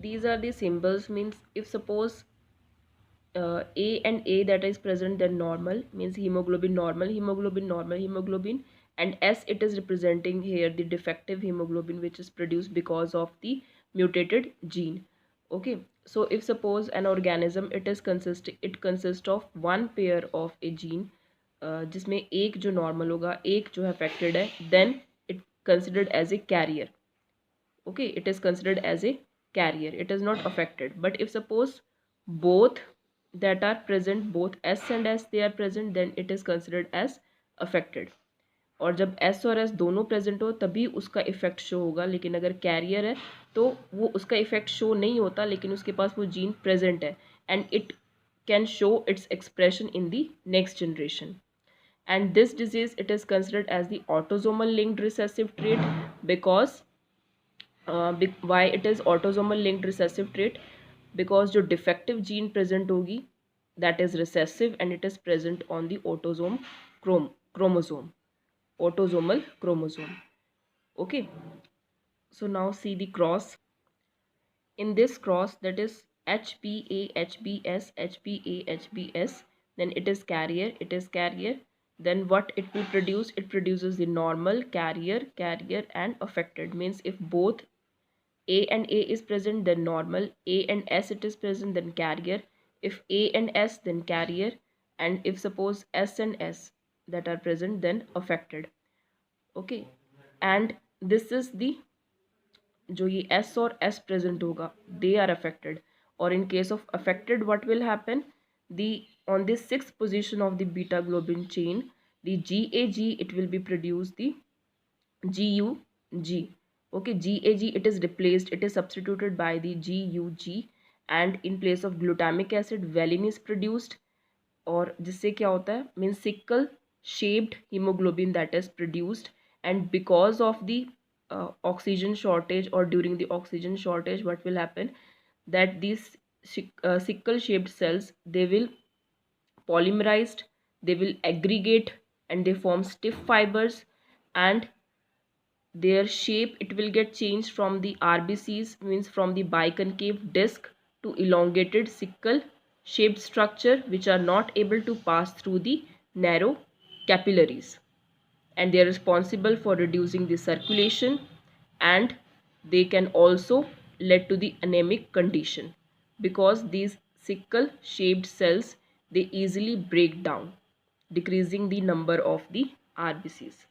these are the symbols. Means if suppose A and A that is present, then normal means hemoglobin normal, hemoglobin normal, hemoglobin, and S it is representing here the defective hemoglobin which is produced because of the mutated gene. Okay, so if suppose an organism it consists of one pair of a gene, जिसमें एक जो normal होगा एक जो affected है, then it considered as a carrier. Okay, it is considered as a carrier, it is not affected. But if suppose both that are present, both S and S they are present, then it is considered as affected. और जब S और S दोनों present हो तभी उसका effect show होगा, लेकिन अगर कैरियर है तो वो उसका इफेक्ट शो नहीं होता, लेकिन उसके पास वो जीन प्रेजेंट है and it can show its expression in the next generation. And this disease it is considered as the autosomal linked recessive trait because why it is autosomal linked recessive trait, because जो defective gene present होगी that is recessive and it is present on the chromosome, autosomal chromosome. Okay, so now see the cross. In this cross, that is HPA HBS HPA HBS, then it is carrier. Then what it will produce, it produces the normal, carrier and affected. Means if both A and A is present, then normal, A and S it is present, then carrier, if A and S then carrier, and if suppose S and S that are present, then affected. Okay, and this is the जो ये S और S present होगा they are affected. और in case of affected what will happen, the on the sixth position of the beta globin chain, the GAG it will be produced the GUG. Okay, GAG it is replaced, it is substituted by the GUG, and in place of glutamic acid valine is produced. और जिससे क्या होता है, means sickle shaped haemoglobin that is produced, and because of the oxygen shortage or during the oxygen shortage what will happen, that these sickle shaped cells they will polymerized, they will aggregate and they form stiff fibers, and their shape it will get changed from the RBCs, means from the biconcave disc, to elongated sickle shaped structure which are not able to pass through the narrow capillaries, and they are responsible for reducing the circulation, and they can also lead to the anemic condition because these sickle shaped cells they easily break down, decreasing the number of the RBCs.